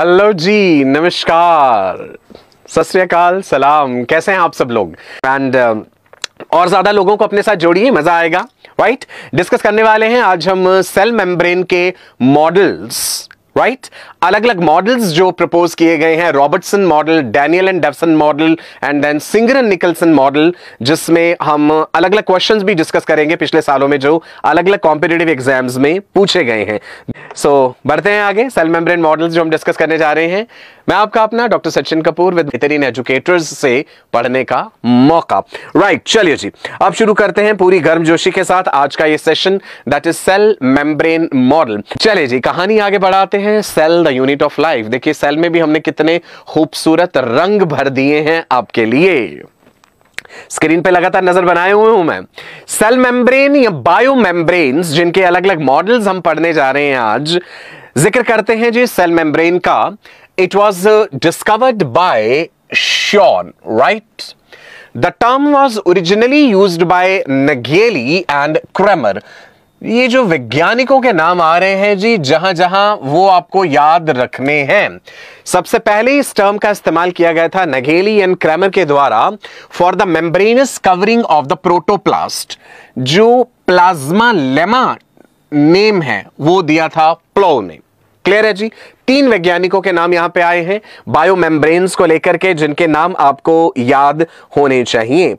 Hello जी, नमस्कार, सत श्री अकाल, सलाम। कैसे हैं आप सब लोग? एंड और ज्यादा लोगों को अपने साथ जोड़िए, मजा आएगा। राइट, डिस्कस करने वाले हैं आज हम सेल मेम्ब्रेन के मॉडल्स। राइट, अलग अलग मॉडल्स जो प्रपोज किए गए हैं, Robertson model, Danielli and Davson model and then Singer and Nicolson model, जिसमें हम अलग अलग क्वेश्चंस भी डिस्कस करेंगे पिछले सालों में जो अलग अलग कॉम्पिटिटिव एग्जाम्स में पूछे गए हैं। सो बढ़ते हैं आगे। सेल मेम्ब्रेन मॉडल्स जो हम डिस्कस करने जा रहे हैं, मैं आपका अपना डॉक्टर सचिन कपूर विद बेहतरीन एजुकेटर्स से पढ़ने का मौका। राइट, चलिए जी, अब शुरू करते हैं पूरी गर्मजोशी के साथ आज का ये session, that is cell membrane model. चलिए जी, कहानी आगे बढ़ाते हैं। Cell the unit of life. देखिए, सेल में भी हमने कितने खूबसूरत रंग भर दिए हैं आपके लिए। स्क्रीन पे लगातार नजर बनाए हुए हूं मैं। सेल मेम्ब्रेन या बायो मेम्ब्रेन्स, जिनके अलग अलग मॉडल्स हम पढ़ने जा रहे हैं आज, जिक्र करते हैं जी सेल मेम्ब्रेन का। It was discovered by Schwann, right? The term was originally used by Nageli and Cramer. ये जो वैज्ञानिकों के नाम आ रहे हैं जी, जहां जहां वो आपको याद रखने हैं। सबसे पहले इस टर्म का इस्तेमाल किया गया था नगेली एंड क्रैमर के द्वारा for the membranes covering of the protoplast. जो प्लाज्मा लेमा नेम है वो दिया था प्लो ने। क्लियर है जी? 3 वैज्ञानिकों के नाम यहां पे आए हैं बायो मेम्ब्रेन्स को लेकर के, जिनके नाम आपको याद होने चाहिए।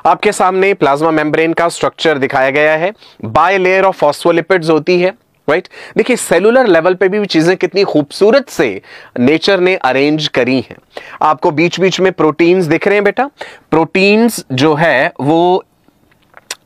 आपके सामने प्लाज्मा मेम्ब्रेन का स्ट्रक्चर दिखाया गया है। बाय लेयर ऑफ फॉस्फोलिपिड्स होती है। राइट, देखिए सेलुलर लेवल पे भी चीजें कितनी खूबसूरत से नेचर ने अरेंज करी हैं। आपको बीच बीच में प्रोटीन्स दिख रहे हैं बेटा। प्रोटीन्स जो है वो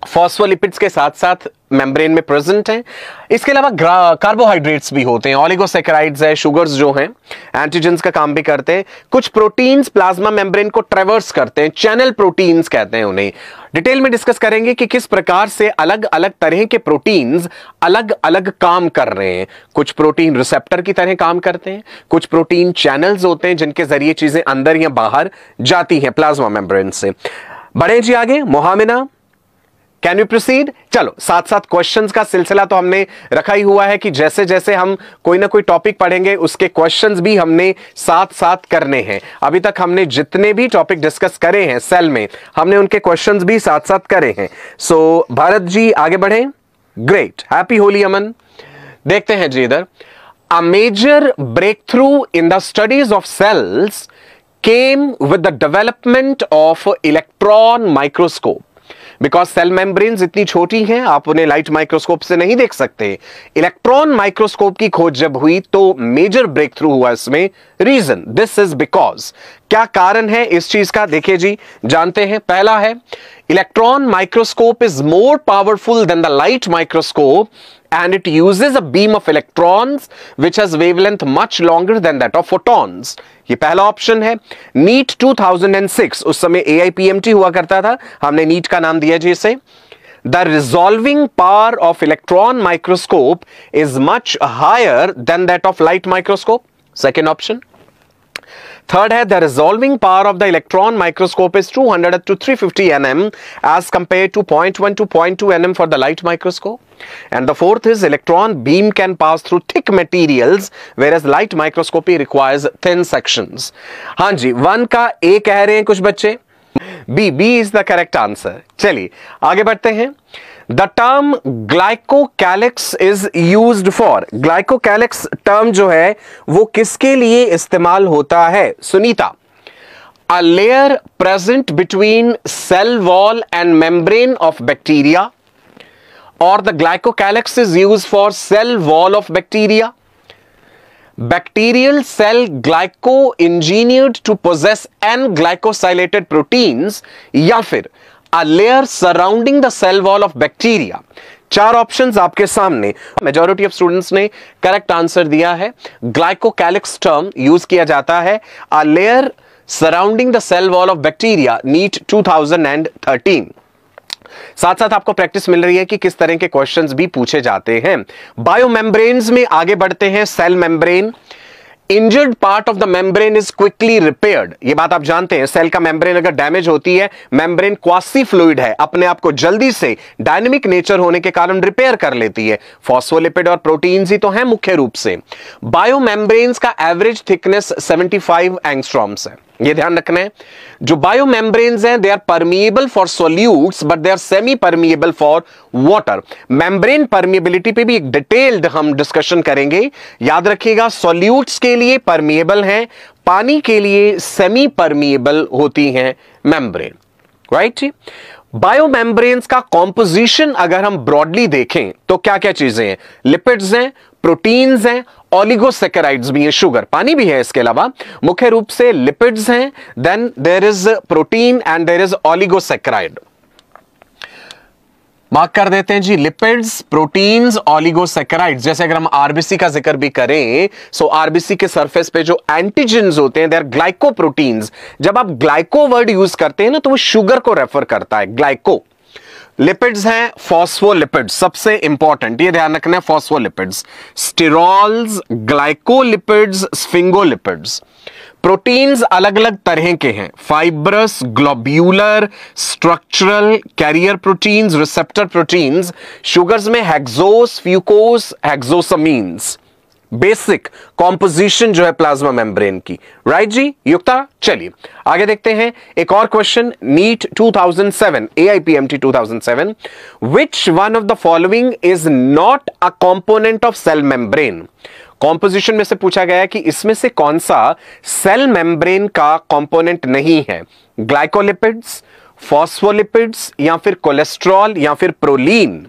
फॉस्फोलिपिड्स के साथ साथ मेम्ब्रेन में प्रेजेंट हैं। इसके अलावा कार्बोहाइड्रेट्स भी होते हैं, ऑलिगोसैकेराइड्स है, शुगर्स जो हैं एंटीजेंस का काम भी करते हैं। कुछ प्रोटीन्स प्लाज्मा मेम्ब्रेन को ट्रेवर्स करते हैं, चैनल प्रोटीन्स कहते हैं उन्हें। डिटेल में डिस्कस करेंगे कि किस प्रकार से अलग अलग तरह के प्रोटीन्स अलग अलग काम कर रहे हैं। कुछ प्रोटीन रिसेप्टर की तरह काम करते हैं, कुछ प्रोटीन चैनल्स होते हैं जिनके जरिए चीजें अंदर या बाहर जाती हैं प्लाज्मा मेम्ब्रेन से। बढ़े जी आगे। मोहामिना, कैन यू प्रोसीड? चलो, साथ साथ क्वेश्चंस का सिलसिला तो हमने रखा ही हुआ है कि जैसे जैसे हम कोई ना कोई टॉपिक पढ़ेंगे उसके क्वेश्चंस भी हमने साथ साथ करने हैं। अभी तक हमने जितने भी टॉपिक डिस्कस करे हैं सेल में, हमने उनके क्वेश्चंस भी साथ साथ करे हैं। सो भारत जी आगे बढ़े। Great, happy Holi Aman. देखते हैं जी इधर। A major breakthrough in the studies of cells came with the development of electron microscope. Because cell membranes इतनी छोटी हैं, आप उन्हें लाइट माइक्रोस्कोप से नहीं देख सकते। इलेक्ट्रॉन माइक्रोस्कोप की खोज जब हुई तो मेजर ब्रेक थ्रू हुआ इसमें। रीजन, दिस इज बिकॉज, क्या कारण है इस चीज का? देखिए जी, जानते हैं। पहला है, electron microscope is more powerful than the light microscope and it uses a beam of electrons which has wavelength much longer than that of photons. ये पहला ऑप्शन है। नीट 2006, उस समय AIPMT हुआ करता था, हमने नीट का नाम दिया जी इसे। The resolving power of electron microscope is much higher than that of light microscope. Second option. Third है, the resolving power of the electron microscope is 200 to 350 nm as compared to 0.1 to 0.2 nm for the light microscope. And the fourth is, electron beam can pass through thick materials whereas light microscopy requires thin sections. हाँ जी, 1 का A कह रहे हैं कुछ बच्चे। B is the correct answer. चलिए आगे बढ़ते हैं। The term glycocalyx is used for, glycocalyx term जो है वो किसके लिए इस्तेमाल होता है? Sunita, a layer present between cell wall and membrane of bacteria, or the glycocalyx is used for cell wall of bacteria. Bacterial cell glyco-engineered to possess N-glycosylated proteins, या फिर a layer surrounding the cell wall of bacteria. 4 options आपके सामने। Majority of students ने correct answer दिया है। Glycocalyx term use किया जाता है a layer surrounding the cell wall of bacteria, NEET 2013। साथ साथ आपको प्रैक्टिस मिल रही है कि किस तरह के क्वेश्चंस भी पूछे जाते हैं। बायो मेम्ब्रेन्स में आगे बढ़ते हैं। Cell membrane injured part of the membrane is quickly repaired. ये बात आप जानते हैं, सेल का मेम्ब्रेन अगर डैमेज होती है, मेम्ब्रेन क्वासी फ्लूइड है, अपने आप को जल्दी से डायनेमिक नेचर होने के कारण रिपेयर कर लेती है। फॉस्फोलिपिड और प्रोटीन्स ही तो हैं मुख्य रूप से। बायो मेम्ब्रेन्स का एवरेज थिकनेस 75 एंगस्ट्रॉम्स है, ये ध्यान रखना है। जो बायो मेम्ब्रेन्स हैं they are permeable for solutes but they are semi permeable for water. Membrane permeability पे भी एक डिटेल्ड हम डिस्कशन करेंगे। याद रखिएगा, सॉल्यूट्स के लिए परमिएबल हैं, पानी के लिए सेमी परमिएबल होती हैं मेम्ब्रेन, राइट जी। बायो मेम्ब्रेन्स का कॉम्पोजिशन अगर हम ब्रॉडली देखें तो क्या क्या चीजें हैं? लिपिड्स हैं, प्रोटीन्स हैं, ओलिगोसैकेराइड्स भी हैं, शुगर, पानी भी है। इसके अलावा मुख्य रूप से लिपिड्स हैं, then there is protein and there is oligosaccharide. Mark कर देते हैं जी, लिपिड्स, प्रोटीन्स, ओलिगोसैकेराइड्स। जैसे अगर हम आरबीसी का जिक्र भी करें, सो आरबीसी के सरफेस पे जो एंटीजेंस होते हैं दे आर ग्लाइकोप्रोटीन्स। जब आप ग्लाइको वर्ड यूज करते हैं ना तो वो शुगर को रेफर करता है, ग्लाइको। लिपिड्स हैं फॉस्फोलिपिड्स, सबसे इंपॉर्टेंट ये ध्यान रखना है, phospholipids, sterols, glycolipids, sphingolipids. Proteins अलग अलग तरह के हैं, fibrous, globular, structural, carrier proteins, receptor proteins. Sugars में hexose, fucose, hexosamines. Basic composition जो है प्लाज्मा मेम्ब्रेन की, राइट जी युक्ता। चलिए आगे देखते हैं एक और question, NEET 2007, AIPMT 2007, which one of the following is not a component of cell membrane. Composition में से पूछा गया है कि इसमें से कौन सा सेल मेम्ब्रेन का कंपोनेंट नहीं है? ग्लाइकोलिपिड्स, फॉस्फोलिपिड्स, या फिर कोलेस्ट्रॉल, या फिर प्रोलीन।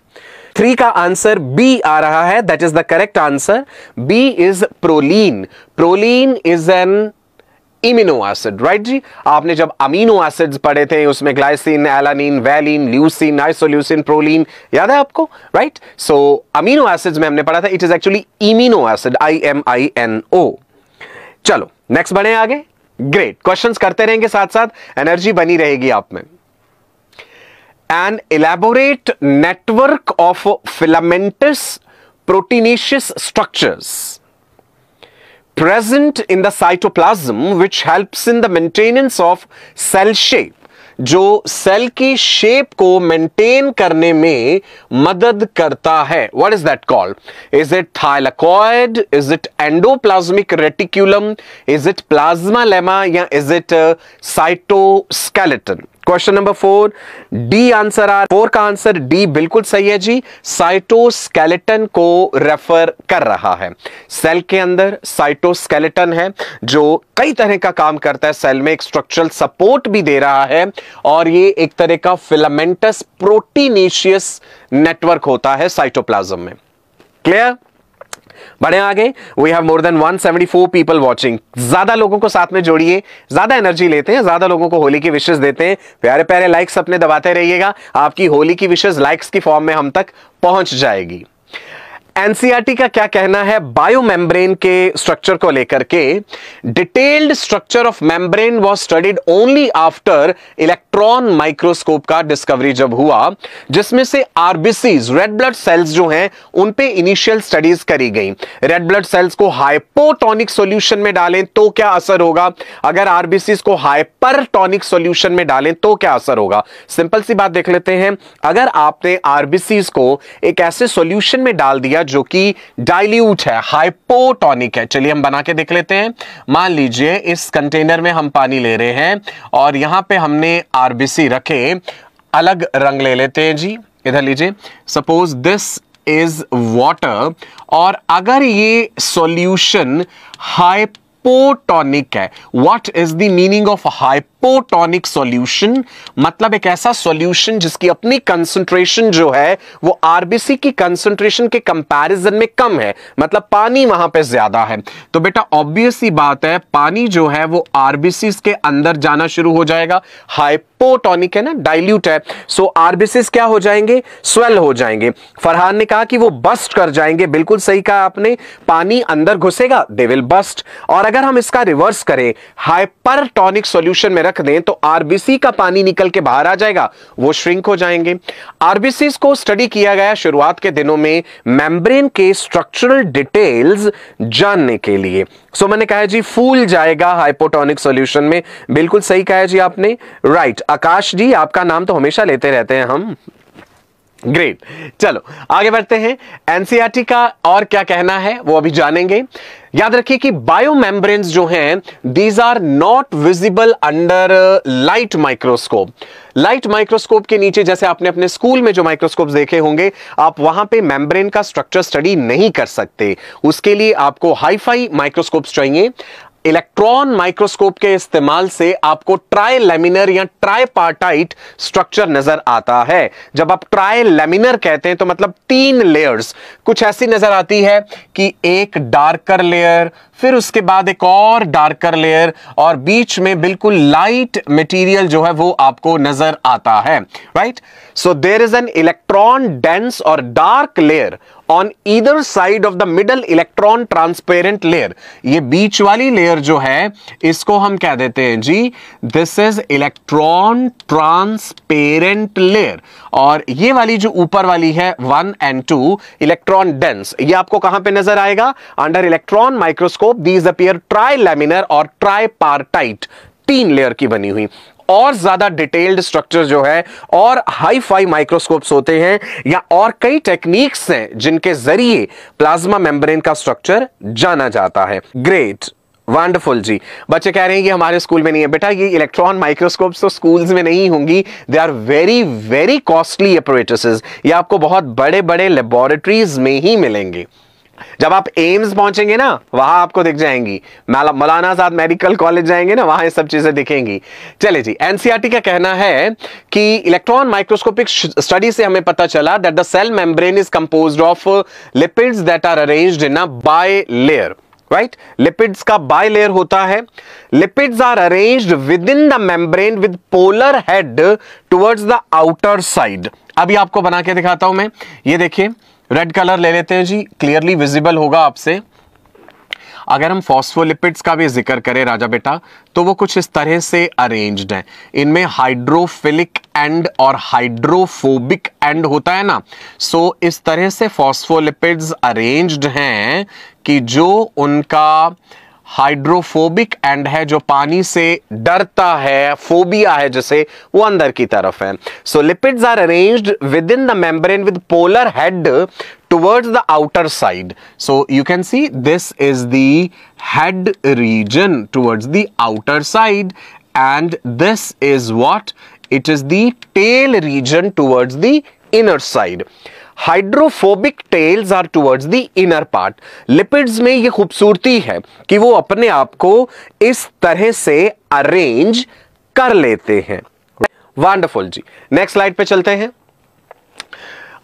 3 का आंसर बी आ रहा है, that is the correct answer. B is proline. Proline is an imino acid, right ji. आपने जब अमीनो एसिड्स पढ़े थे उसमें glycine, alanine, valine, leucine, isoleucine, proline, याद है आपको, राइट। सो अमीनो एसिड्स में हमने पढ़ा था it is actually imino acid, IMINO। चलो नेक्स्ट बढ़े आगे। ग्रेट, क्वेश्चंस करते रहेंगे, साथ साथ एनर्जी बनी रहेगी आप में। An elaborate network of filamentous proteinaceous structures present in the cytoplasm which helps in the maintenance of cell shape, जो सेल की शेप को मेंटेन करने में मदद करता है। What is that called? Is it thylakoid? Is it endoplasmic reticulum? Is it plasma lemma? या is it cytoskeleton? Question number 4, D answer आ, 4 का आंसर डी बिल्कुल सही है जी, साइटोस्केलेटन को रेफर कर रहा है। सेल के अंदर साइटोस्केलेटन है जो कई तरह का काम करता है, सेल में एक स्ट्रक्चरल सपोर्ट भी दे रहा है, और ये एक तरह का फिलामेंटस प्रोटीनेशियस नेटवर्क होता है साइटोप्लाज्म में। क्लियर? बढ़े आगे। We have more than 174 people watching. ज्यादा लोगों को साथ में जोड़िए, ज्यादा एनर्जी लेते हैं, ज्यादा लोगों को होली की विशेष देते हैं। प्यारे प्यारे लाइक्स अपने दबाते रहिएगा, आपकी होली की विशेष लाइक्स की फॉर्म में हम तक पहुंच जाएगी। एनसीईआरटी का क्या कहना है बायो मेम्ब्रेन के स्ट्रक्चर को लेकर के? Detailed structure of membrane was studied only after electron microscope का डिस्कवरी जब हुआ, जिसमें से आरबीसीज, रेड ब्लड सेल्स जो हैं उन पे इनिशियल स्टडीज करी गई। रेड ब्लड सेल्स को हाइपोटोनिक सॉल्यूशन में डालें तो क्या असर होगा, अगर आरबीसीज को हाइपरटोनिक सॉल्यूशन में डालें तो क्या असर होगा। सिंपल सी बात देख लेते हैं, अगर आपने आरबीसीज को एक ऐसे सॉल्यूशन में डाल दिया जो कि डाइल्यूट है, हाइपोटोनिक है, चलिए हम बना के देख लेते हैं। मान लीजिए इस कंटेनर में हम पानी ले रहे हैं और यहां पे हमने आरबीसी रखे, अलग रंग ले लेते हैं जी, इधर लीजिए, सपोज दिस इज वाटर, और अगर ये सॉल्यूशन हाइपोटोनिक है, what is the meaning of hypotonic solution? मतलब एक ऐसा सॉल्यूशन जिसकी अपनी कंसंट्रेशन जो है वो आरबीसी की कंसंट्रेशन के कंपैरिजन में कम है, मतलब पानी वहां पे ज्यादा है। तो बेटा ऑब्वियस ही बात है, पानी जो है वो आरबीसी के अंदर जाना शुरू हो जाएगा। हाइपोटोनिक है ना, डाइल्यूट है, सो आरबीसी क्या हो जाएंगे? स्वेल हो जाएंगे। फरहान ने कहा कि वो बस्ट कर जाएंगे, बिल्कुल सही कहा आपने, पानी अंदर घुसेगा, दे विल बस्ट। और अगर हम इसका रिवर्स करें, हाइपरटोनिक सॉल्यूशन में रख दें तो आरबीसी का पानी निकल के बाहर आ जाएगा, वो श्रिंक हो जाएंगे। आरबीसी को स्टडी किया गया शुरुआत के दिनों में मेम्ब्रेन के स्ट्रक्चरल डिटेल्स जानने के लिए। सो मैंने कहा जी फूल जाएगा हाइपोटोनिक सॉल्यूशन में, बिल्कुल सही कहा जी आपने, राइट। आकाश जी आपका नाम तो हमेशा लेते रहते हैं हम, ग्रेट। चलो आगे बढ़ते हैं, एनसीईआरटी का और क्या कहना है वो अभी जानेंगे। याद रखिए कि बायोमेम्ब्रेन्स जो हैं these are not visible under light microscope. Light microscope के नीचे जैसे आपने अपने स्कूल में जो माइक्रोस्कोप देखे होंगे, आप वहां पे मेम्ब्रेन का स्ट्रक्चर स्टडी नहीं कर सकते, उसके लिए आपको हाईफाई माइक्रोस्कोप्स चाहिए। इलेक्ट्रॉन माइक्रोस्कोप के इस्तेमाल से आपको ट्राइलेमिनर या ट्राइपार्टाइट स्ट्रक्चर नजर आता है। जब आप ट्राइलेमिनर कहते हैं तो मतलब 3 लेयर्स कुछ ऐसी नजर आती है कि एक डार्कर लेयर, फिर उसके बाद एक और डार्कर लेयर, और बीच में बिल्कुल लाइट मटेरियल जो है वो आपको नजर आता है, right. So there is an electron dense और dark layer on either side of the middle electron transparent layer. ये बीच वाली लेयर जो है इसको हम क्या देते हैं ji, this is electron transparent layer, और ये वाली जो ऊपर वाली है 1 and 2 इलेक्ट्रॉन डेंस, ये आपको कहां पे नजर आएगा, under electron microscope. These appear trilaminar और ट्राइपार्टाइट, 3 लेयर की बनी हुई। और ज्यादा डिटेल्ड स्ट्रक्चर जो है और हाई-फाई माइक्रोस्कोप्स होते हैं, या और कई टेक्निक्स हैं जिनके जरिए प्लाज्मा मेम्ब्रेन का स्ट्रक्चर जाना जाता है। ग्रेट, वंडरफुल जी। बच्चे कह रहे हैं कि हमारे स्कूल में नहीं है। बेटा ये इलेक्ट्रॉन माइक्रोस्कोप्स तो स्कूल्स में नहीं होंगी, they are very very costly apparatuses, ये आपको बहुत बड़े बड़े लेबोरेटरीज में ही मिलेंगे। जब आप एम्स पहुंचेंगे ना वहां आपको दिख जाएंगी, मौलाना आजाद मेडिकल कॉलेज जाएंगे ना वहां ये सब चीजें दिखेंगी। चले जी, एनसीईआरटी का कहना है कि इलेक्ट्रॉन माइक्रोस्कोपिक स्टडी से हमें पता चला that the cell membrane is composed of lipids that are arranged in a bilayer, right. Lipids का बाइलेयर होता है। Lipids are arranged with in the membrane with polar head towards the outer side. अभी आपको बना के दिखाता हूं मैं, ये देखिए रेड कलर ले लेते हैं जी, क्लियरली विजिबल होगा आपसे। अगर हम फॉस्फोलिपिड्स का भी जिक्र करें राजा बेटा, तो वो कुछ इस तरह से अरेंज्ड हैं। इनमें हाइड्रोफिलिक एंड और हाइड्रोफोबिक एंड होता है ना, सो इस तरह से फॉस्फोलिपिड्स अरेंज्ड हैं कि जो उनका हाइड्रोफोबिक एंड है, जो पानी से डरता है, फोबिया है जैसे, वो अंदर की तरफ है। So lipids are arranged with in the membrane with polar head towards the outer side. So you can see this is the head region towards the outer side, and this is what? It is the tail region towards the inner side. Hydrophobic tails are towards the inner part. Lipids में ये खूबसूरती है कि वो अपने आप को इस तरह से अरेंज कर लेते हैं। वंडरफुल जी, नेक्स्ट स्लाइड पे चलते हैं।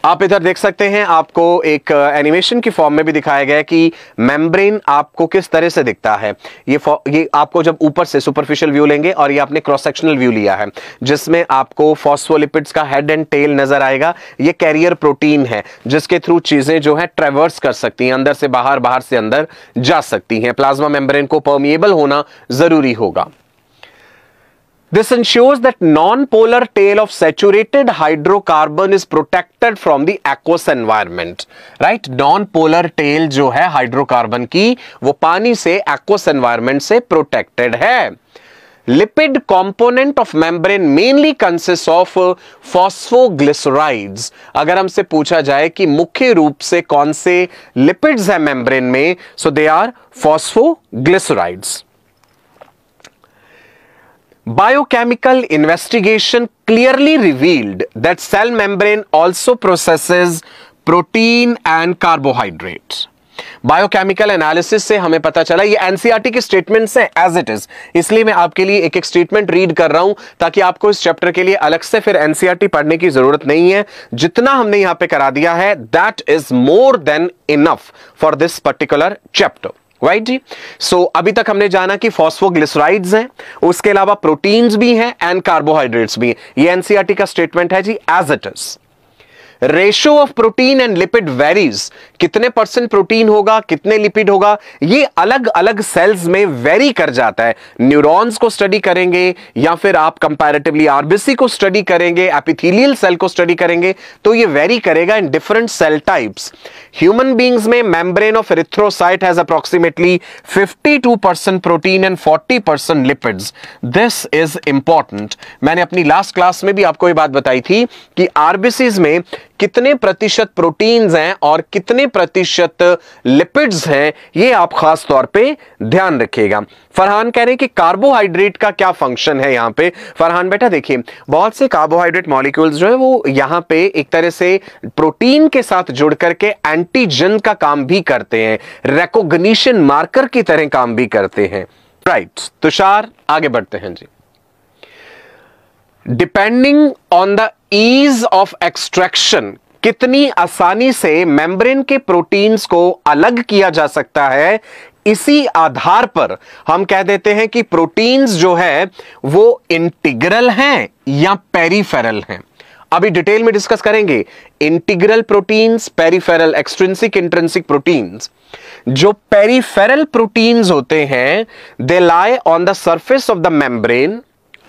आप इधर देख सकते हैं, आपको एक एनिमेशन की फॉर्म में भी दिखाया गया है कि मेम्ब्रेन आपको किस तरह से दिखता है। ये आपको जब ऊपर से सुपरफिशियल व्यू लेंगे, और ये आपने क्रॉस सेक्शनल व्यू लिया है जिसमें आपको फॉस्फोलिपिड्स का हेड एंड टेल नजर आएगा। ये कैरियर प्रोटीन है जिसके थ्रू चीजें जो है ट्रेवर्स कर सकती हैं, अंदर से बाहर, बाहर से अंदर जा सकती हैं। प्लाज्मा मेम्ब्रेन को परमिएबल होना जरूरी होगा। This ensures that non-polar tail of saturated hydrocarbon is protected from the aqueous environment. Right? Non-polar tail जो है हाइड्रोकार्बन की, वो पानी से, aqueous environment से protected है। Lipid component of membrane mainly consists of phosphoglycerides. अगर हमसे पूछा जाए कि मुख्य रूप से कौन से lipids है मेम्ब्रेन में, so they are phosphoglycerides. Biochemical investigation clearly revealed that cell membrane also processes protein and carbohydrates. Biochemical analysis से हमें पता चला, ये एनसीईआरटी की स्टेटमेंट्स हैं एज इट इज, इसलिए मैं आपके लिए एक एक स्टेटमेंट रीड कर रहा हूं ताकि आपको इस चैप्टर के लिए अलग से फिर एनसीईआरटी पढ़ने की जरूरत नहीं है। जितना हमने यहां पे करा दिया है that is more than enough for this particular chapter, right ji. So अभी तक हमने जाना कि फॉस्फोग्लिसराइड्स हैं, उसके अलावा प्रोटीन्स भी हैं एंड कार्बोहाइड्रेट्स भी हैं। ये एनसीईआरटी का स्टेटमेंट है ji as it is. Ratio of protein and lipid varies कितने परसेंट प्रोटीन होगा, कितने लिपिड होगा, ये अलग अलग सेल्स में वेरी कर जाता है। न्यूरॉन्स को स्टडी करेंगे या फिर आप कंपैरेटिवली आरबीसी को स्टडी करेंगे, एपिथेलियल सेल को स्टडी करेंगे, तो ये वेरी करेगा in different cell types. Human beings में membrane of erythrocyte has approximately 52% protein and 40% lipids. This is important. मैंने अपनी लास्ट क्लास में भी आपको ये बात बताई थी कि आरबीसीज में कितने प्रतिशत प्रोटीन्स हैं और कितने प्रतिशत लिपिड्स हैं, ये आप खास तौर पे ध्यान रखिएगा। फरहान कह रहे हैं कि कार्बोहाइड्रेट का क्या फंक्शन है यहां पे। फरहान बेटा देखिए, बहुत से कार्बोहाइड्रेट मॉलिक्यूल्स जो है वो यहां पे एक तरह से प्रोटीन के साथ जुड़ करके एंटीजन का काम भी करते हैं, रिकॉग्निशन मार्कर की तरह काम भी करते हैं। राइट तुषार, आगे बढ़ते हैं ji. Depending on the ease of extraction, कितनी आसानी से मेम्ब्रेन के प्रोटीन्स को अलग किया जा सकता है, इसी आधार पर हम कह देते हैं कि प्रोटीन्स जो है वो इंटीग्रल हैं या पेरिफेरल हैं। अभी डिटेल में डिस्कस करेंगे integral proteins, peripheral, extrinsic, intrinsic proteins. जो पेरिफेरल प्रोटीन्स होते हैं they lie on the surface of the membrane,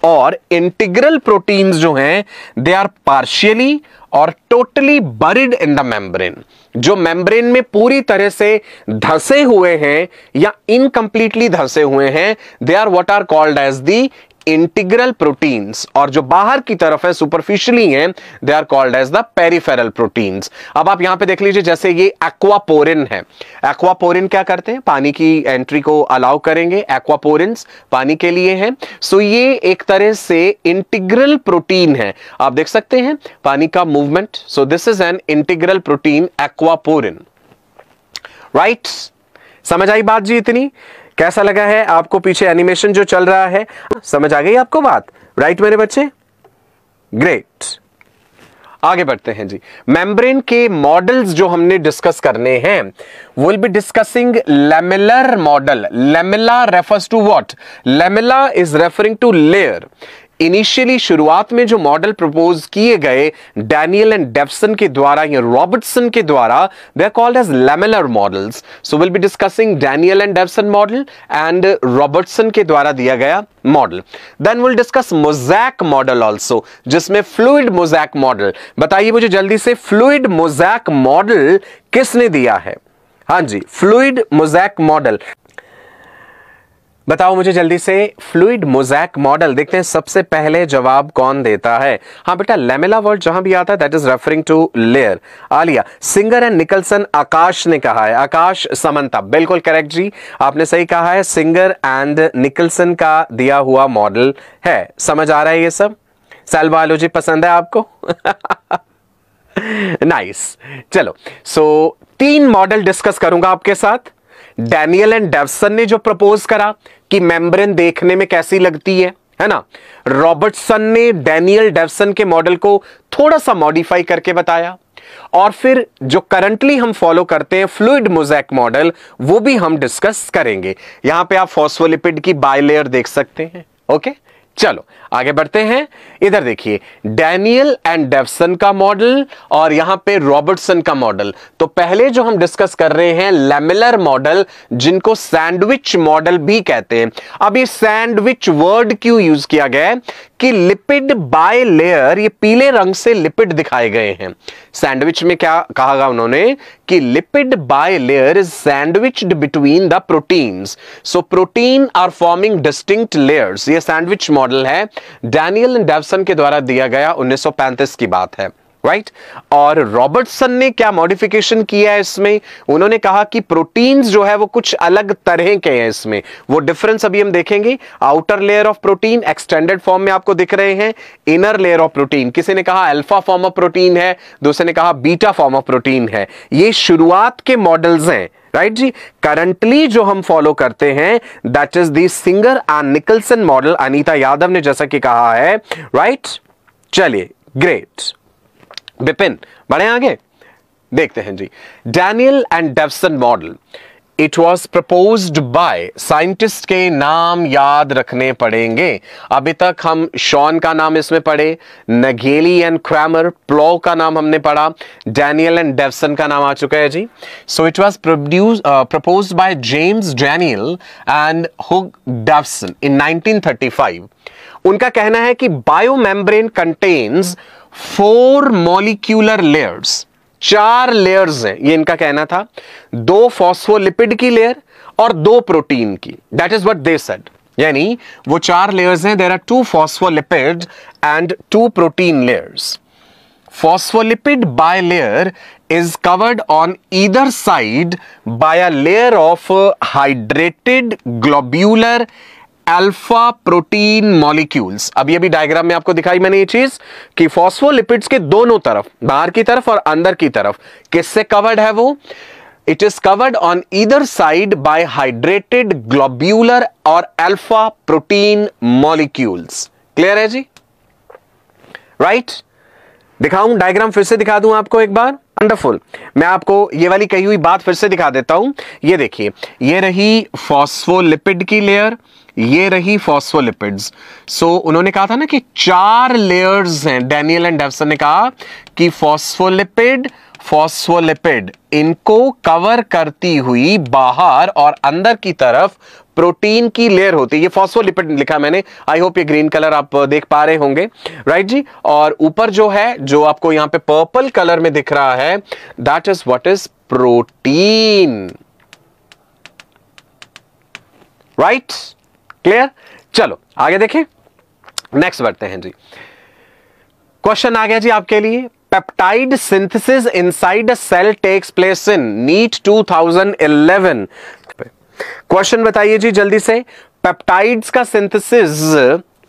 और इंटीग्रल प्रोटीन्स जो हैं दे आर पार्शियली और totally buried in the membrane. जो मेम्ब्रेन में पूरी तरह से धंसे हुए हैं या इनकम्प्लीटली धंसे हुए हैं, they are what are called as the integral proteins, और जो बाहर की तरफ है सुपरफिशियली हैं they are called as the peripheral proteins. अब आप यहां पे देख लीजिए, जैसे ये एक्वापोरिन है। एक्वापोरिन क्या करते हैं, पानी की एंट्री को अलाउ करेंगे, एक्वापोरिन्स पानी के लिए हैं। सो ये एक तरह से इंटीग्रल प्रोटीन है, आप देख सकते हैं पानी का movement. So this is an integral protein aquaporin. Right, समझ आई बात जी इतनी? कैसा लगा है आपको पीछे एनिमेशन जो चल रहा है, समझ आ गई आपको बात? राइट मेरे बच्चे, ग्रेट। आगे बढ़ते हैं जी। मेम्ब्रेन के मॉडल्स जो हमने डिस्कस करने हैं, will be discussing lamellar model. Lamella refers to what? Lamella is referring to layer. Initially शुरुआत में जो मॉडल प्रपोज किए गए डैनियल एंड डेवसन के द्वारा या रॉबर्टसन के द्वारा, they are called as lamellar models. So will be discussing Daniel and Davson model and Robertson के द्वारा दिया गया model. Then will discuss mosaic model also, जिसमें फ्लूइड मोज़ैक मॉडल। बताइए मुझे जल्दी से, फ्लूइड मोज़ैक मॉडल किसने दिया है? हाँ जी, फ्लूइड मोज़ैक मॉडल बताओ मुझे जल्दी से। फ्लूइड मोज़ैक मॉडल, देखते हैं सबसे पहले जवाब कौन देता है। हाँ बेटा, लैमेला वर्ड जहां भी आता है that is referring to layer. Aliya, Singer and Nicolson, Akash ने कहा है। आकाश समंता, बिल्कुल करेक्ट जी, आपने सही कहा है, सिंगर एंड निकलसन का दिया हुआ मॉडल है। समझ आ रहा है ये सब? सेल बायोलॉजी पसंद है आपको? नाइस। चलो, सो 3 मॉडल डिस्कस करूंगा आपके साथ। डैनियल एंड डेवसन ने जो प्रपोज करा कि मेम्ब्रेन देखने में कैसी लगती है ना। रॉबर्टसन ने डैनियल डेवसन के मॉडल को थोड़ा सा मॉडिफाई करके बताया, और फिर जो करंटली हम फॉलो करते हैं फ्लूइड मोज़ैक मॉडल, वो भी हम डिस्कस करेंगे। यहां पे आप फॉस्फोलिपिड की बाइलेयर देख सकते हैं। ओके, चलो आगे बढ़ते हैं। इधर देखिए, डैनियल एंड डेवसन का मॉडल और यहां पे रॉबर्टसन का मॉडल। तो पहले जो हम डिस्कस कर रहे हैं लैमेलर मॉडल, जिनको सैंडविच मॉडल भी कहते हैं। अब ये सैंडविच वर्ड क्यों यूज किया गया है कि लिपिड बाय लेयर, ये पीले रंग से लिपिड दिखाए गए हैं। सैंडविच में क्या कहा उन्होंने कि lipid bilayer is sandwiched between the proteins, so protein are forming distinct layers. ये सैंडविच मॉडल है, डैनियल एंड डेवसन के द्वारा दिया गया, 1935 की बात है। राइट, और रॉबर्टसन ने क्या मॉडिफिकेशन किया है इसमें? उन्होंने कहा कि प्रोटीन्स जो है वो कुछ अलग तरह के हैं। इसमें वो डिफरेंस अभी हम देखेंगे। Outer layer of protein extended form में आपको दिख रहे हैं, इनर लेयर ऑफ प्रोटीन, किसी ने कहा अल्फा फॉर्म ऑफ प्रोटीन है, दूसरे ने कहा बीटा फॉर्म ऑफ प्रोटीन है। ये शुरुआत के मॉडल्स हैं। राइट जी, करंटली जो हम फॉलो करते हैं that is the singer and Nicolson model. Anita Yadav ने जैसा कि कहा है। राइट, चलिए ग्रेट। विपिन, बढ़े आगे, देखते हैं ji. Danielli and Davson model, it was proposed by, scientist के नाम याद रखने पड़ेंगे। अभी तक हम शॉन का नाम इसमें पढ़े, नगेली एंड क्रैमर, प्लो का नाम हमने पढ़ा, डैनियल एंड डेवसन का नाम आ चुका है ji. So it was proposed by James Danielli and Hugh Davson in 1935। उनका कहना है कि biomembrane contains 4 molecular layers, 4 layers हैं, ये इनका कहना था, 2 फॉस्फोलिपिड की लेयर और 2 प्रोटीन की। That is what they said, यानी वो 4 लेयर्स हैं, there are 2 phospholipid and 2 protein layers. Phospholipid bilayer is covered on either side by a layer of hydrated globular alpha protein molecules. अभी diagram में आपको दिखाई मैंने ये चीज कि फॉस्फोलिपिड्स के दोनों तरफ, बाहर की तरफ और अंदर की तरफ, किससे कवर्ड है वो? It is covered on either side by hydrated globular और अल्फा प्रोटीन मॉलिक्यूल्स। क्लियर है जी? राइट? दिखाऊं डायग्राम, फिर से दिखा दूं आपको एक बार। वंडरफुल। मैं आपको ये वाली कही हुई बात फिर से दिखा देता हूं। ये देखिए, ये रही फॉस्फोलिपिड की लेयर, ये रही फॉस्फोलिपिड्स। सो उन्होंने कहा था ना कि 4 लेयर्स हैं। डैनियल एंड डेवसन ने कहा कि फॉस्फोलिपिड इनको कवर करती हुई बाहर और अंदर की तरफ प्रोटीन की लेयर होती है। ये फॉस्फोलिपिड लिखा मैंने, आई होप ये ग्रीन कलर आप देख पा रहे होंगे, राइट जी। और ऊपर जो है, जो आपको यहां पे पर्पल कलर में दिख रहा है, that is what is protein. Right? Clear? चलो आगे देखें, नेक्स्ट बढ़ते हैं जी। क्वेश्चन आ गया जी आपके लिए। Peptide synthesis inside a cell takes place in NEET 2011। Question बताइए जी जल्दी से। पेप्टाइड्स का सिंथेसिस,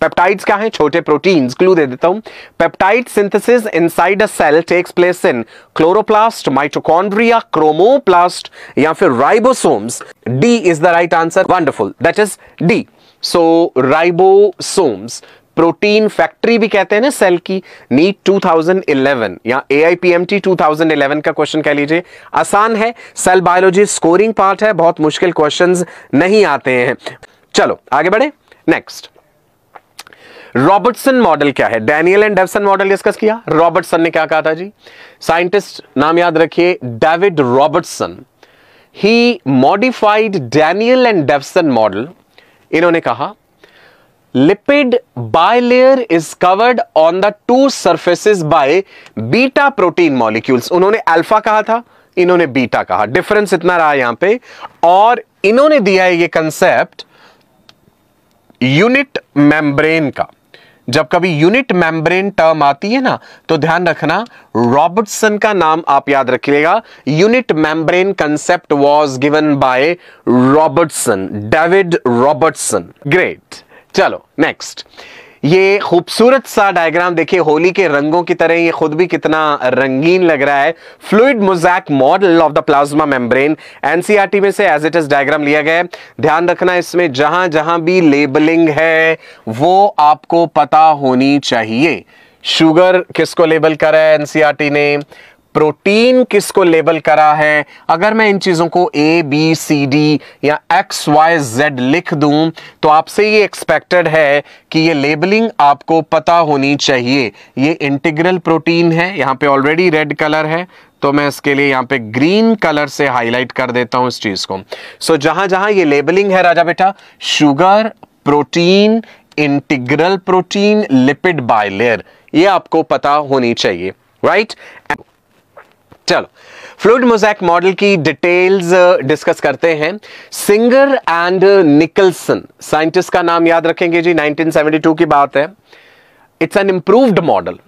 पेप्टाइड्स क्या है? छोटे प्रोटीन्स। क्लू दे देता हूं। Peptide synthesis inside a cell takes place in chloroplast, mitochondria, chromoplast या फिर ribosomes. D is the right answer. Wonderful, that is D. So ribosomes, protein factory भी कहते हैं ना सेल की। नीट 2011 या AIPMT 2011 का क्वेश्चन कह लीजिए। आसान है, सेल बायोलॉजी स्कोरिंग पार्ट है, बहुत मुश्किल क्वेश्चंस नहीं आते हैं। चलो आगे बढ़े। नेक्स्ट, रॉबर्टसन मॉडल क्या है? Daniel and Davson model discuss किया। रॉबर्टसन ने क्या कहा था जी? साइंटिस्ट नाम याद रखिए, David Robertson. He modified Daniel and Davson model. इन्होंने कहा lipid bilayer is covered on the 2 surfaces by beta protein molecules। उन्होंने अल्फा कहा था, इन्होंने बीटा कहा। डिफरेंस इतना रहा यहां पे। और इन्होंने दिया है ये कंसेप्ट यूनिट मेम्ब्रेन का। जब कभी यूनिट मेम्ब्रेन टर्म आती है ना, तो ध्यान रखना रॉबर्टसन का नाम आप याद रखिएगा। Unit membrane concept was given by Robertson, David Robertson. Great. चलो नेक्स्ट, ये खूबसूरत सा डायग्राम देखिए, होली के रंगों की तरह ये खुद भी कितना रंगीन लग रहा है। Fluid mosaic model of the plasma membrane, NCERT में से एज इट इज डायग्राम लिया गया है। ध्यान रखना, इसमें जहां जहां भी लेबलिंग है वो आपको पता होनी चाहिए। शुगर किसको लेबल करा है एनसीईआरटी ने, प्रोटीन किसको लेबल करा है। अगर मैं इन चीजों को ABCD या XYZ लिख दूं तो आपसे ये एक्सपेक्टेड है कि ये लेबलिंग आपको पता होनी चाहिए। ये इंटीग्रल प्रोटीन है, यहां पे ऑलरेडी रेड कलर है, तो मैं इसके लिए यहां पे ग्रीन कलर से हाईलाइट कर देता हूं इस चीज को। सो जहां जहां ये लेबलिंग है राजा बेटा, sugar, protein, integral protein, lipid bilayer, ये आपको पता होनी चाहिए। राइट? चलो फ्लूइड मोज़ैक मॉडल की डिटेल्स डिस्कस करते हैं। सिंगर एंड निकल्सन, साइंटिस्ट का नाम याद रखेंगे जी, 1972 की बात है। इट्स एन इंप्रूव्ड मॉडल,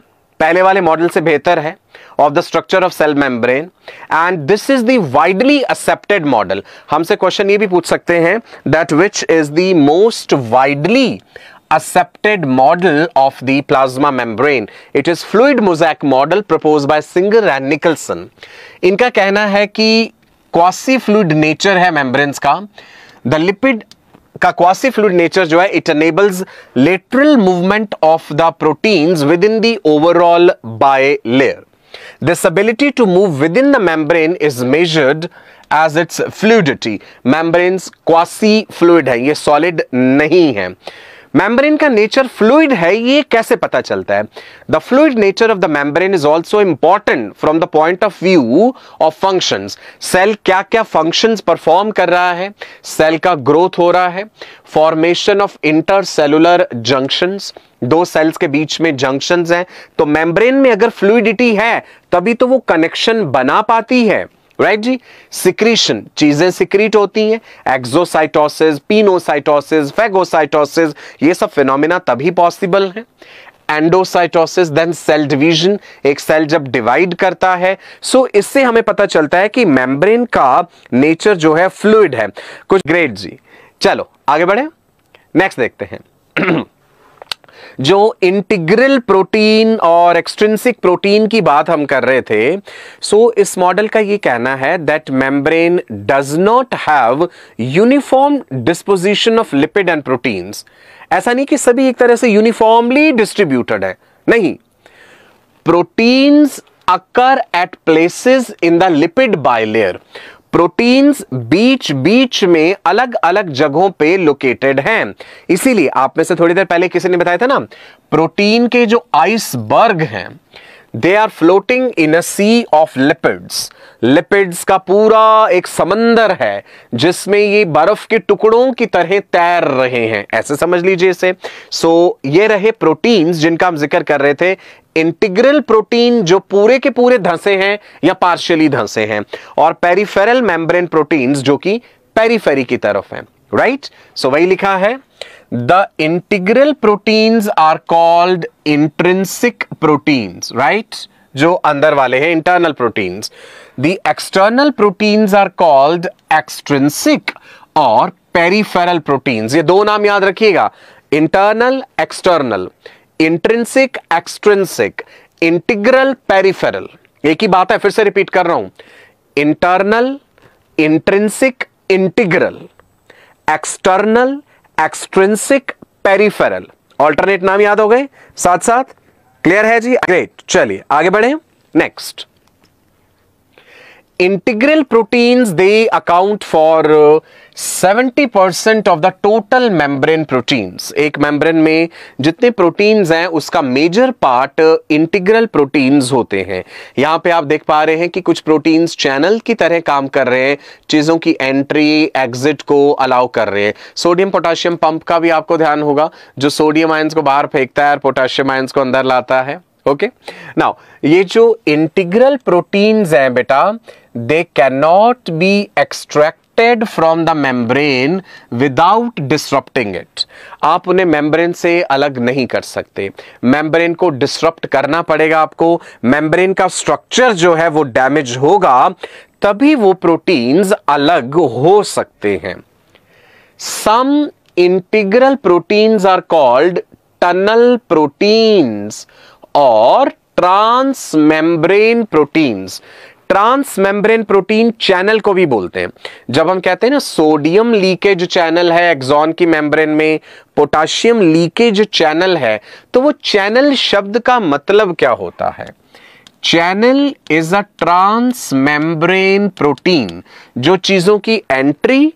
पहले वाले मॉडल से बेहतर है, of the structure of cell membrane, and this is the widely accepted model. हमसे क्वेश्चन ये भी पूछ सकते हैं that which is the most widely accepted model of the plasma membrane. It is fluid mosaic model proposed by Singer and Nicholson. इनका कहना है कि क्वासी फ्लूइड नेचर है मेम्ब्रेन्स का। द लिपिड का क्वासी फ्लूइड नेचर जो है, it enables lateral movement of the proteins within the overall bilayer. This ability to move within the membrane is measured as its fluidity. Membranes quasi fluid है, ये solid नहीं है. Membrane का nature fluid है, ये कैसे पता चलता है? The fluid nature of the membrane is also important from the point of view of functions. Cell क्या क्या फंक्शंस परफॉर्म कर रहा है, सेल का ग्रोथ हो रहा है, फॉर्मेशन ऑफ इंटरसेलुलर जंक्शंस, दो सेल्स के बीच में जंक्शंस हैं, तो मेम्ब्रेन में अगर फ्लूइडिटी है तभी तो वो कनेक्शन बना पाती है. राइट जी. सिक्रीशन, चीजें सिक्रीट होती हैं, एक्सोसाइटोसिस, पिनोसाइटोसिस, फेगोसाइटोसिस, ये सब फिनोमिना तभी पॉसिबल है. एंडोसाइटोसिस, देन सेल डिवीजन, एक सेल जब डिवाइड करता है. सो इससे हमें पता चलता है कि मेम्ब्रेन का नेचर जो है फ्लूइड है. कुछ ग्रेट जी. चलो आगे बढ़े, नेक्स्ट देखते हैं. जो इंटीग्रल प्रोटीन और एक्सट्रिंसिक प्रोटीन की बात हम कर रहे थे, सो इस मॉडल का ये कहना है that membrane does not have uniform disposition of lipid and proteins. ऐसा नहीं कि सभी एक तरह से यूनिफॉर्मली डिस्ट्रीब्यूटेड है, नहीं. Proteins occur at places in the lipid bilayer. Proteins बीच बीच में अलग अलग जगहों पे लोकेटेड हैं. इसीलिए आप में से थोड़ी देर पहले किसी ने बताया था ना, प्रोटीन के जो आइसबर्ग हैं, they are floating in a sea of lipids. Lipids का पूरा एक समंदर है जिसमें ये बर्फ के टुकड़ों की तरह तैर रहे हैं, ऐसे समझ लीजिए इसे. सो ये रहे प्रोटीन्स जिनका हम जिक्र कर रहे थे. इंटीग्रल प्रोटीन जो पूरे के पूरे धंसे हैं या पार्शियली धंसे हैं, और पेरिफेरल मेम्ब्रेन प्रोटीन्स जो कि पेरिफेरी की तरफ हैं. राइट. सो वही लिखा है, the integral proteins are called intrinsic proteins. Right, जो अंदर वाले हैं, internal proteins. The external proteins are called extrinsic और पेरिफेरल प्रोटीन्स. ये दो नाम याद रखिएगा, internal, external, intrinsic, extrinsic, integral, peripheral. एक ही बात है, फिर से रिपीट कर रहा हूं. Internal, intrinsic, integral, external, extrinsic, peripheral. Alternate नाम याद हो गए साथ साथ? क्लियर है जी? ग्रेट. चलिए आगे बढ़े. Next, integral proteins they account for 70% of the total membrane proteins. एक मेम्ब्रेन में जितने प्रोटीन्स हैं उसका मेजर पार्ट इंटीग्रल प्रोटीन्स होते हैं. यहां पे आप देख पा रहे हैं कि कुछ प्रोटीन्स चैनल की तरह काम कर रहे हैं, चीजों की एंट्री एग्जिट को अलाउ कर रहे हैं. सोडियम पोटेशियम पंप का भी आपको ध्यान होगा, जो सोडियम आयंस को बाहर फेंकता है और पोटेशियम आयंस को अंदर लाता है. ओके. नाउ ये जो इंटीग्रल प्रोटीन्स हैं बेटा, they can not be extracted from the membrane without disrupting it. आप उन्हें मेम्ब्रेन से अलग नहीं कर सकते, मेम्ब्रेन को डिसरप्ट करना पड़ेगा आपको. मेम्ब्रेन का स्ट्रक्चर जो है वो डैमेज होगा, तभी वो प्रोटीन्स अलग हो सकते हैं. Some integral proteins are called tunnel proteins और transmembrane proteins. Transmembrane protein channel को भी बोलते हैं. जब हम कहते हैं ना सोडियम लीकेज चैनल है एक्सॉन की मेम्ब्रेन में, पोटाशियम लीकेज चैनल है, तो वो चैनल शब्द का मतलब क्या होता है? Channel is a transmembrane protein, जो चीजों की एंट्री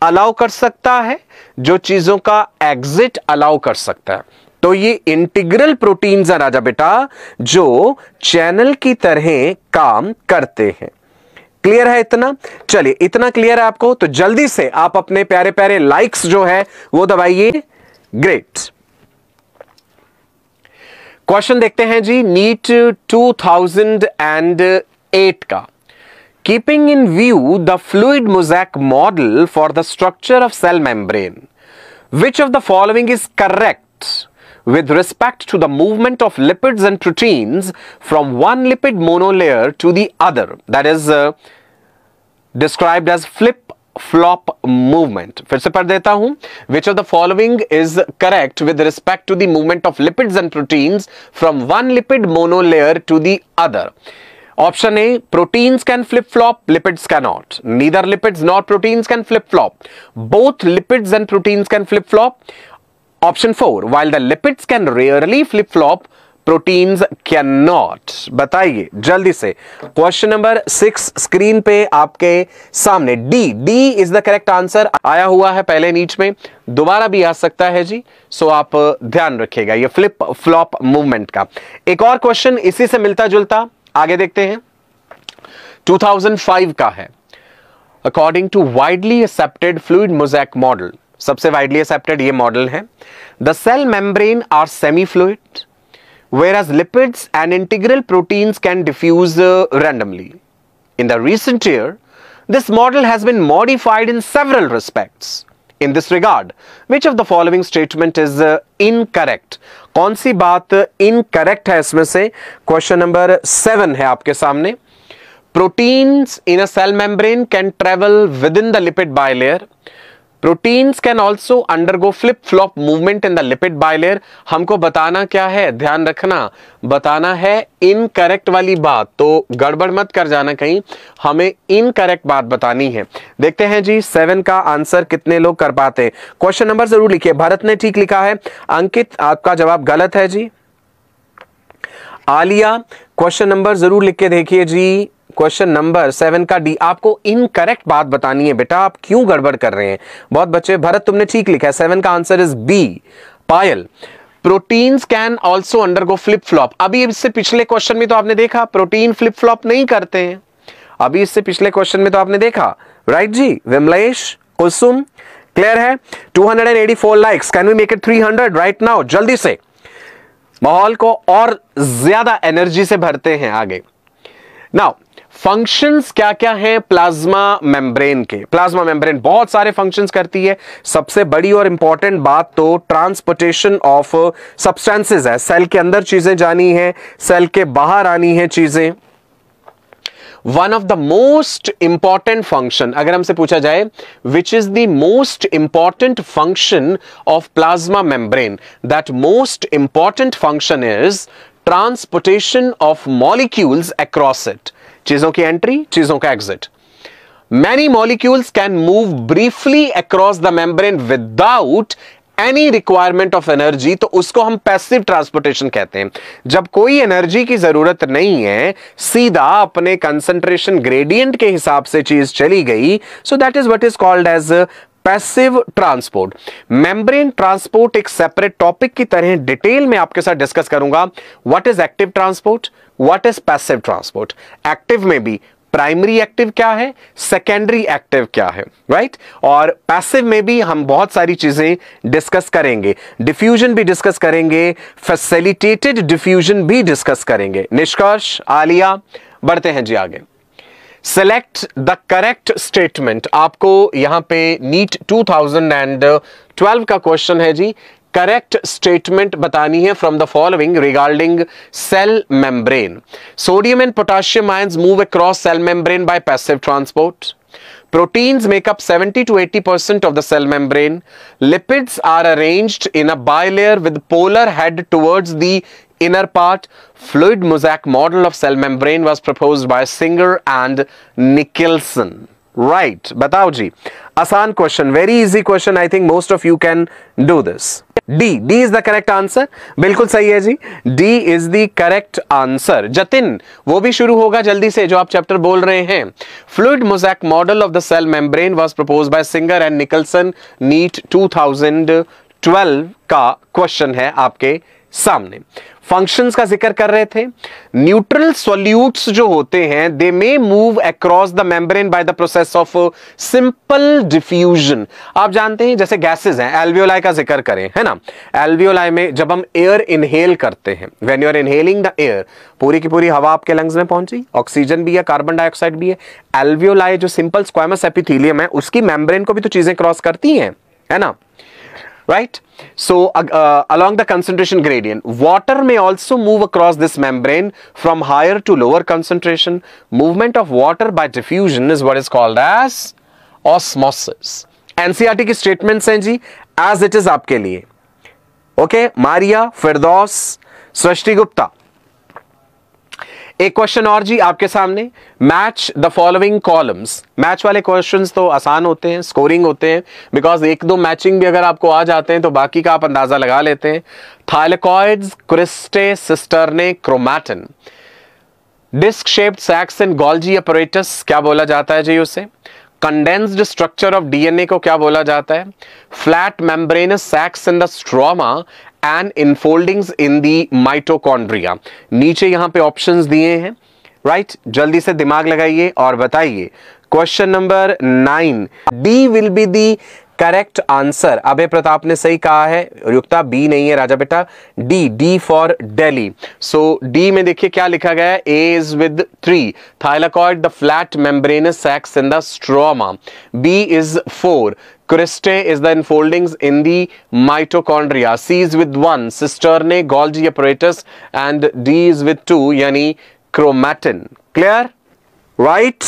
अलाउ कर सकता है, जो चीजों का एग्जिट अलाउ कर सकता है. तो ये इंटीग्रल प्रोटीन्स है राजा बेटा, जो चैनल की तरह काम करते हैं. क्लियर है इतना? चलिए, इतना क्लियर है आपको तो जल्दी से आप अपने प्यारे प्यारे लाइक्स जो है वो दबाइए. ग्रेट. क्वेश्चन देखते हैं जी, नीट 2008 का. Keeping in view the fluid mosaic model for the structure of cell membrane, which of the following is correct with respect to the movement of lipids and proteins from one lipid monolayer to the other, that is described as flip-flop movement. फिर से पढ़ देता हूं. Which of the following is correct with respect to the movement of lipids and proteins from one lipid monolayer to the other? Option A, proteins can flip-flop, lipids cannot. Neither lipids nor proteins can flip-flop. Both lipids and proteins can flip-flop. Option 4, while the lipids can rarely flip-flop, proteins can not. बताइए जल्दी से। Question number 6 screen पे आपके सामने। D is the correct answer आया हुआ है पहले नीच में, दोबारा भी आ सकता है जी, सो आप ध्यान रखिएगा ये फ्लिप फ्लॉप मूवमेंट का। एक और क्वेश्चन इसी से मिलता जुलता आगे देखते हैं, 2005 का है। According to widely accepted fluid mosaic model, सबसे वाइडली एक्सेप्टेड ये मॉडल है, the cell membrane are semi fluid whereas lipids and integral proteins can diffuse randomly. In the recent year, this model has been modified in several respects. In this regard, which of the following statement is incorrect? कौन सी बात incorrect है इसमें से? Question number 7 है आपके सामने। Proteins in a cell membrane can travel within the lipid bilayer. Proteins can also undergo flip-flop movement in the lipid bilayer. हमको बताना क्या है, ध्यान रखना, बताना है इनकरेक्ट वाली बात, तो गड़बड़ मत कर जाना कहीं, हमें इनकरेक्ट बात बतानी है। देखते हैं जी 7 का आंसर कितने लोग कर पाते हैं। क्वेश्चन नंबर जरूर लिखिए। भरत ने ठीक लिखा है, अंकित आपका जवाब गलत है जी। आलिया क्वेश्चन नंबर जरूर लिख के देखिए जी। क्वेश्चन नंबर 7 का डी, आपको इनकरेक्ट बात बतानी है बेटा, आप क्यों गड़बड़ कर रहे हैं बहुत बच्चे। भरत तुमने ठीक लिखा है, 7 का answer is B. Payal, proteins can also undergo flip flop. अभी इससे पिछले क्वेश्चन में तो आपने देखा प्रोटीन फ्लिप फ्लॉप नहीं करते हैं, अभी इससे पिछले क्वेश्चन में तो आपने देखा, राइट जी। विमलेश, कुसुम, क्लियर है। 284 likes, can we make it 300 right now? जल्दी से माहौल को और ज्यादा एनर्जी से भरते हैं आगे। नाउ फंक्शंस क्या क्या है प्लाज्मा मेम्ब्रेन के? प्लाज्मा मेम्ब्रेन बहुत सारे फंक्शंस करती है। सबसे बड़ी और इंपॉर्टेंट बात तो ट्रांसपोर्टेशन ऑफ सब्सटेंसेस है। सेल के अंदर चीजें जानी है, सेल के बाहर आनी है चीजें। One of the most important function, अगर हमसे पूछा जाए विच is the most important function of plasma membrane, that most important function is transportation of molecules across it. चीजों की एंट्री, चीजों का exit. Many molecules can move briefly across the membrane without any requirement of energy, तो उसको हम passive transportation कहते हैं। जब कोई एनर्जी की जरूरत नहीं है, सीधा अपने कंसंट्रेशन ग्रेडियंट के हिसाब से चीज चली गई, so that is what is called as passive transport. Membrane transport एक सेपरेट टॉपिक की तरह डिटेल में आपके साथ डिस्कस करूंगा। What is active transport, what is passive transport. Active में भी प्राइमरी एक्टिव क्या है, सेकेंडरी एक्टिव क्या है, राइट? और पैसिव में भी हम बहुत सारी चीजें डिस्कस करेंगे। डिफ्यूजन भी डिस्कस करेंगे, फैसिलिटेटेड डिफ्यूजन भी डिस्कस करेंगे। निष्कर्ष आलिया, बढ़ते हैं जी आगे। Select the correct statement. आपको यहां पे नीट 2012 का क्वेश्चन है जी। करेक्ट स्टेटमेंट बतानी है from the following regarding cell membrane. Sodium and potassium ions move across cell membrane by passive transport. Proteins make up 70 to 80% of the cell membrane. Lipids are arranged in a bilayer with polar head towards the inner part. Fluid mosaic model of cell membrane was proposed by Singer and Nicholson. Right, बताओ जी। आसान question, very easy question, I think most of you can do this. D is the correct answer, बिल्कुल सही है ji, D is the correct answer. Jatin, वो भी शुरू होगा जल्दी से जो आप चैप्टर बोल रहे हैं। Fluid mosaic model of the cell membrane was proposed by Singer and Nicolson, NEET 2012 का क्वेश्चन है आपके सामने। फंक्शंस का जिक्र कर रहे थे। न्यूट्रल सॉल्यूट्स जो होते हैं they may move across the membrane by the process of simple diffusion. आप जानते हैं जैसे गैसेस हैं, एल्वियोलाई का जिक्र करें, है ना। एल्वियोलाई में जब हम एयर इनहेल करते हैं, when you are inhaling the air, पूरी की पूरी हवा आपके लंग्स में पहुंची, ऑक्सीजन भी है, कार्बन डाइऑक्साइड भी है। एल्वियोलाई जो सिंपल स्क्वामस एपिथेलियम है, उसकी मेम्ब्रेन को भी तो चीजें क्रॉस करती हैं, है ना, right? So along the concentration gradient, water may also move across this membrane from higher to lower concentration. Movement of water by diffusion is what is called as osmosis. NCERT की statements हैं जी, as it is आपके लिए। Okay, Maria, फिरदौस, सृष्टि गुप्ता। एक question और जी आपके सामने, match the following columns. Match वाले questions तो आसान होते हैं, स्कोरिंग होते हैं, बिकॉज एक दो मैचिंग भी अगर आपको आ जाते हैं तो बाकी का आप अंदाजा लगा लेते हैं। Thylakoids, cristae, cisternae, chromatin. Disc shaped sacs in Golgi apparatus क्या बोला जाता है जी उसे? कंडेंस्ड स्ट्रक्चर ऑफ डीएनए को क्या बोला जाता है? Flat membranous sacs in the stroma and infoldings in the mitochondria. नीचे यहां पे ऑप्शंस दिए हैं, राइट? जल्दी से दिमाग लगाइए और बताइए। Question number 9, D will be the correct answer. Abhay Pratap ने सही कहा है, युक्ता बी नहीं है राजा बेटा, D for Delhi. So D में देखिए क्या लिखा गया है, A is with 3, thylakoid the flat membranous sacs in the stroma, B is 4, cristae is the infoldings in the mitochondria, C is with 1, cisternae, Golgi apparatus and D is with 2 यानी chromatin. Clear? Right,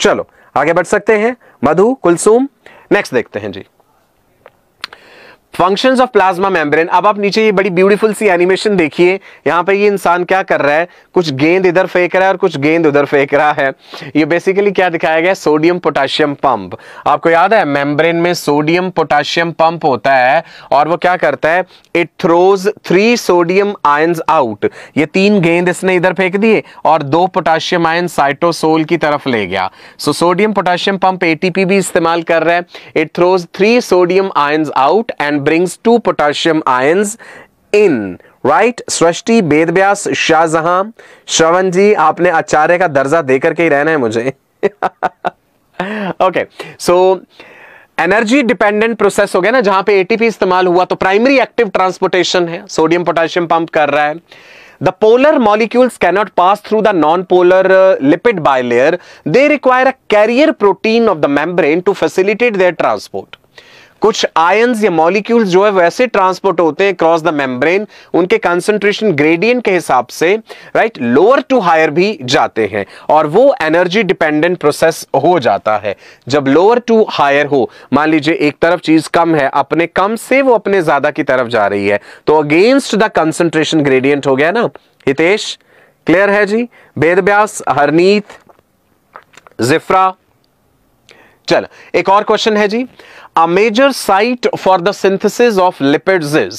चलो आगे बढ़ सकते हैं। मधु, Kulsum, next देखते हैं जी, functions of plasma membrane. अब आप नीचे ये बड़ी ब्यूटीफुल सी एनिमेशन देखिए, यहां पे ये इंसान क्या कर रहा है, कुछ गेंद इधर फेंक रहा है और कुछ गेंद उधर फेंक रहा है। ये बेसिकली क्या दिखाया गया, सोडियम पोटेशियम पंप। आपको याद है मेम्ब्रेन में सोडियम पोटेशियम पंप होता है और वो क्या करता है, it throws 3 sodium ions out. ये 3 गेंद इसने इधर फेंक दिए और 2 पोटेशियम आयन साइटोसोल की तरफ ले गया। So sodium potassium pump ATP भी इस्तेमाल कर रहा है। It throws 3 sodium ions out and brings 2 potassium ions in, right? सृष्टि, वेदव्यास, शाहजहां, श्रवण जी, आपने आचार्य का दर्जा देकर के ही रहना है मुझे। Okay, so energy dependent process हो गया ना, जहां पे एटीपी इस्तेमाल हुआ तो प्राइमरी एक्टिव ट्रांसपोर्टेशन है, सोडियम पोटेशियम पंप कर रहा है। The polar molecules cannot pass through the non-polar lipid bilayer. They require a carrier protein of the membrane to facilitate their transport. कुछ आयंस या मॉलिक्यूल्स जो है वैसे ट्रांसपोर्ट होते हैं क्रॉस द मेम्ब्रेन, उनके कंसंट्रेशन ग्रेडियंट के हिसाब से, राइट, लोअर टू हायर भी जाते हैं और वो एनर्जी डिपेंडेंट प्रोसेस हो जाता है। जब लोअर टू हायर हो, मान लीजिए एक तरफ चीज कम है, अपने कम से वो अपने ज्यादा की तरफ जा रही है, तो अगेंस्ट द कंसंट्रेशन ग्रेडियंट हो गया ना। हितेश, क्लियर है जी? वेदव्यास, हरनीत, जिफ्रा। चल एक और क्वेश्चन है ji, a major site for the synthesis of lipids is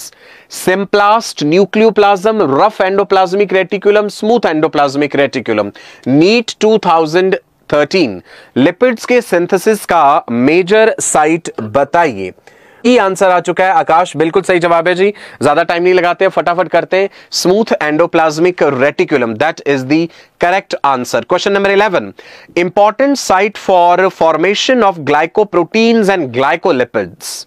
symplast, nucleoplasm, rough endoplasmic reticulum, smooth endoplasmic reticulum. NEET 2013 lipids के सिंथेसिस का मेजर साइट बताइए। ई आंसर आ चुका है। आकाश बिल्कुल सही जवाब है जी, ज्यादा टाइम नहीं लगाते, फटाफट करते हैं। Smooth endoplasmic reticulum, that is the correct answer. Question number 11, important site for formation of glycoproteins and glycolipids.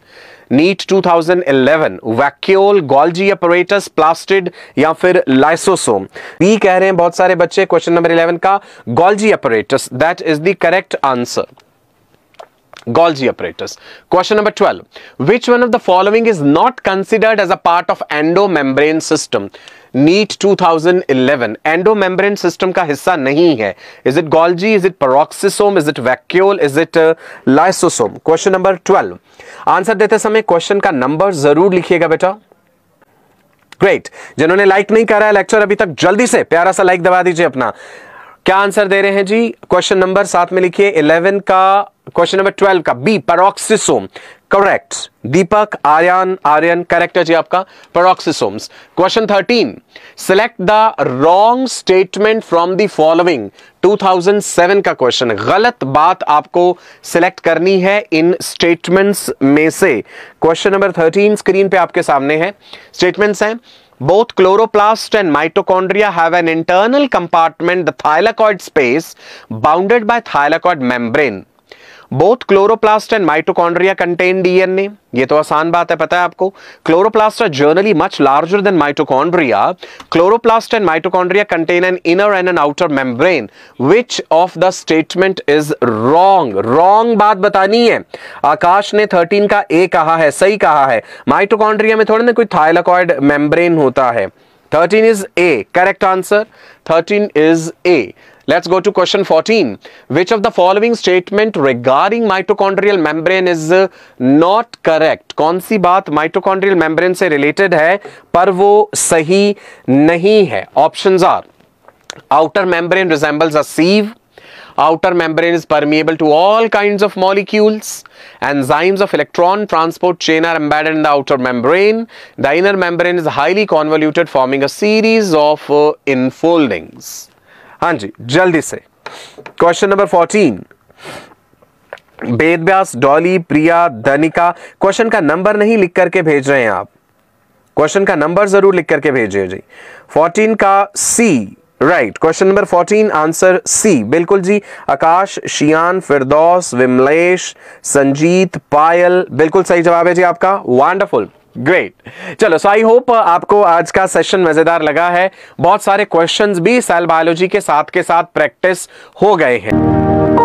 NEET 2011 vacuole, Golgi apparatus, plastid या फिर लाइसोसोम। बी कह रहे हैं बहुत सारे बच्चे क्वेश्चन नंबर 11 का, Golgi apparatus, that is the correct answer. Golgi apparatus. Question number 12. Which one of the following is not considered as a part of endomembrane system? NEET 2011. Endomembrane system का हिस्सा नहीं है. Is it Golgi? Is it peroxisome? Is it vacuole? Is it lysosome? Question number 12. Answer देते समय question का number जरूर लिखिएगा बेटा। ग्रेट, जिन्होंने लाइक नहीं करा है लेक्चर अभी तक, जल्दी से प्यारा सा लाइक दबा दीजिए अपना। क्या आंसर दे रहे हैं जी? क्वेश्चन नंबर साथ में लिखिए, 11 का, क्वेश्चन नंबर 12 का बी, पेरोक्सिसोम, करेक्ट। दीपक, आर्यन करेक्ट है जी आपका, peroxisomes. Question 13, select the wrong statement from the following. 2007 का क्वेश्चन, गलत बात आपको सिलेक्ट करनी है इन स्टेटमेंट्स में से। क्वेश्चन नंबर 13 स्क्रीन पे आपके सामने है। स्टेटमेंट्स हैं, both chloroplast and mitochondria have an internal compartment, the thylakoid space, bounded by thylakoid membrane. Both chloroplast and mitochondria contain DNA. ये तो आसान बात है, पता है आपको। Chloroplast are generally much larger than mitochondria. Chloroplast and mitochondria contain an inner and an outer membrane. Which of the statement is wrong? Wrong बात बतानी है। आकाश ने 13 का A कहा है, सही कहा है। माइटोकॉन्ड्रिया में थोड़ा ना कोई थाइलाकॉइड मेम्ब्रेन होता है। 13 is A. Correct answer. 13 is A. Let's go to question 14. Which of the following statement regarding mitochondrial membrane is not correct? कौन सी बात Outer membrane resembles a sieve. Outer membrane is permeable to all kinds of molecules. Enzymes of electron transport chain are embedded in the outer membrane. The inner membrane is highly convoluted, forming a series of infoldings. हाँ जी, जल्दी से question number 14। Ved Vyas, Dolly, प्रिया, Dhanika, question का number नहीं लिख करके भेज रहे हैं आप, क्वेश्चन का नंबर जरूर लिख करके भेजिए जी। 14 का C, right, question number 14 answer C, बिल्कुल जी। आकाश, शियान, फिरदौस, विमलेश, संजीत, पायल, बिल्कुल सही जवाब है जी आपका। Wonderful, great. चलो, सो आई होप आपको आज का सेशन मजेदार लगा है। बहुत सारे क्वेश्चंस भी सेल बायोलॉजी के साथ प्रैक्टिस हो गए हैं।